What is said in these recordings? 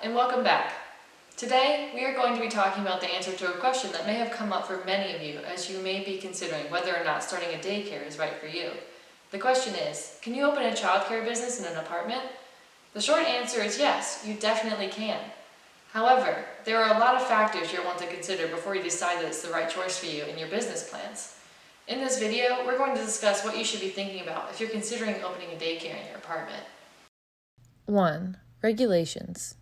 and welcome back. Today, we are going to be talking about the answer to a question that may have come up for many of you as you may be considering whether or not starting a daycare is right for you. The question is, can you open a childcare business in an apartment? The short answer is yes, you definitely can. However, there are a lot of factors you'll want to consider before you decide that it's the right choice for you in your business plans. In this video, we're going to discuss what you should be thinking about if you're considering opening a daycare in your apartment. 1. Regulations.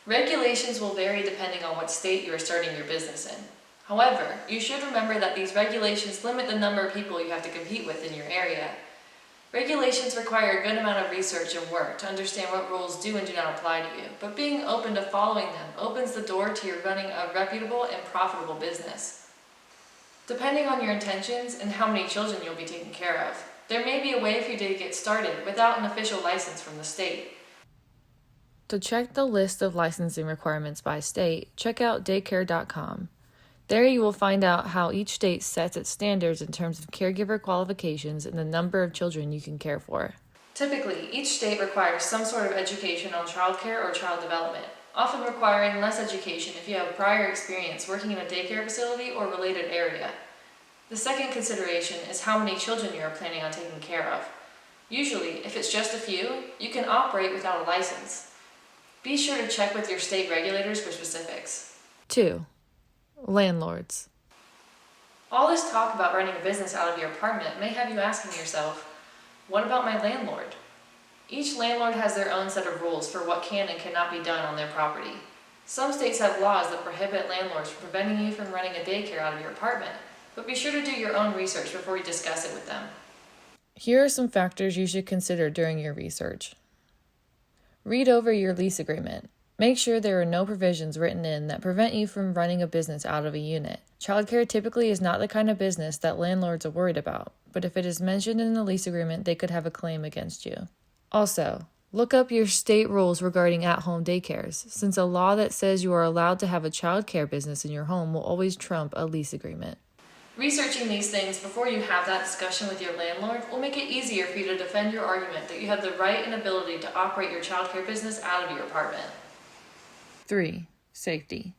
Regulations will vary depending on what state you are starting your business in. However, you should remember that these regulations limit the number of people you have to compete with in your area. Regulations require a good amount of research and work to understand what rules do and do not apply to you, but being open to following them opens the door to your running a reputable and profitable business. Depending on your intentions and how many children you'll be taking care of, there may be a way for you to get started without an official license from the state. To check the list of licensing requirements by state, check out Daycare.com. There you will find out how each state sets its standards in terms of caregiver qualifications and the number of children you can care for. Typically, each state requires some sort of education on childcare or child development, often requiring less education if you have prior experience working in a daycare facility or related area. The second consideration is how many children you are planning on taking care of. Usually, if it's just a few, you can operate without a license. Be sure to check with your state regulators for specifics. 2. Landlords. All this talk about running a business out of your apartment may have you asking yourself, what about my landlord? Each landlord has their own set of rules for what can and cannot be done on their property. Some states have laws that prohibit landlords from preventing you from running a daycare out of your apartment, but be sure to do your own research before you discuss it with them. Here are some factors you should consider during your research. Read over your lease agreement. Make sure there are no provisions written in that prevent you from running a business out of a unit. Childcare typically is not the kind of business that landlords are worried about, but if it is mentioned in the lease agreement, they could have a claim against you. Also, look up your state rules regarding at-home daycares, since a law that says you are allowed to have a childcare business in your home will always trump a lease agreement. Researching these things before you have that discussion with your landlord will make it easier for you to defend your argument that you have the right and ability to operate your childcare business out of your apartment. 3. Safety.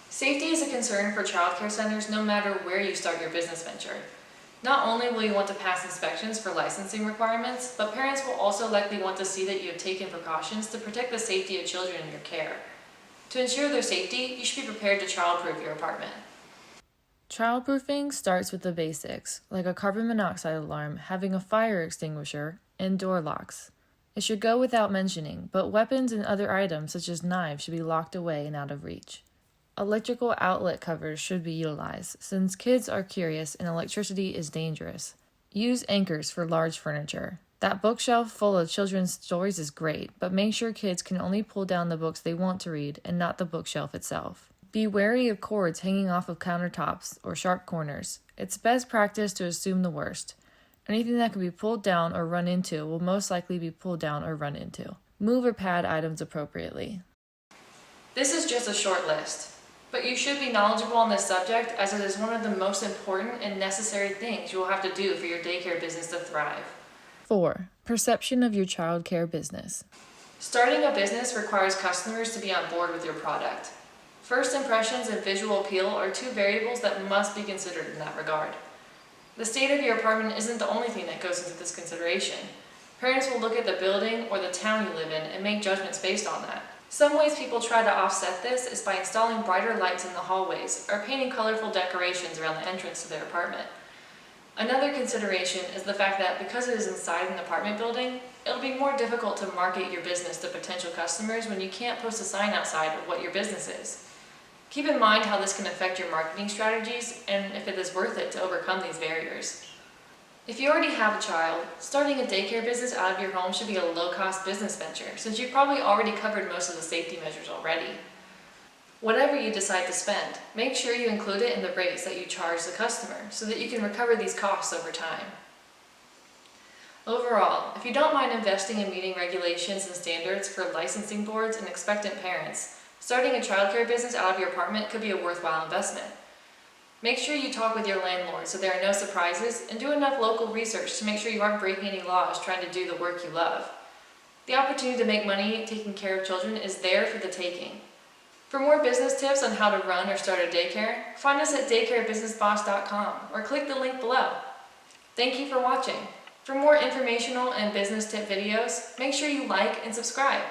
Safety is a concern for childcare centers no matter where you start your business venture. Not only will you want to pass inspections for licensing requirements, but parents will also likely want to see that you have taken precautions to protect the safety of children in your care. To ensure their safety, you should be prepared to childproof your apartment. Childproofing starts with the basics, like a carbon monoxide alarm, having a fire extinguisher, and door locks. It should go without mentioning, but weapons and other items such as knives should be locked away and out of reach. Electrical outlet covers should be utilized, since kids are curious and electricity is dangerous. Use anchors for large furniture. That bookshelf full of children's stories is great, but make sure kids can only pull down the books they want to read and not the bookshelf itself. Be wary of cords hanging off of countertops or sharp corners. It's best practice to assume the worst. Anything that can be pulled down or run into will most likely be pulled down or run into. Move or pad items appropriately. This is just a short list, but you should be knowledgeable on this subject as it is one of the most important and necessary things you will have to do for your daycare business to thrive. 4. Perception of your childcare business. Starting a business requires customers to be on board with your product. First impressions and visual appeal are two variables that must be considered in that regard. The state of your apartment isn't the only thing that goes into this consideration. Parents will look at the building or the town you live in and make judgments based on that. Some ways people try to offset this is by installing brighter lights in the hallways or painting colorful decorations around the entrance to their apartment. Another consideration is the fact that because it is inside an apartment building, it'll be more difficult to market your business to potential customers when you can't post a sign outside of what your business is. Keep in mind how this can affect your marketing strategies and if it is worth it to overcome these barriers. If you already have a child, starting a daycare business out of your home should be a low-cost business venture since you've probably already covered most of the safety measures already. Whatever you decide to spend, make sure you include it in the rates that you charge the customer so that you can recover these costs over time. Overall, if you don't mind investing in meeting regulations and standards for licensing boards and expectant parents, starting a childcare business out of your apartment could be a worthwhile investment. Make sure you talk with your landlord so there are no surprises and do enough local research to make sure you aren't breaking any laws trying to do the work you love. The opportunity to make money taking care of children is there for the taking. For more business tips on how to run or start a daycare, find us at daycarebusinessboss.com or click the link below. Thank you for watching. For more informational and business tip videos, make sure you like and subscribe.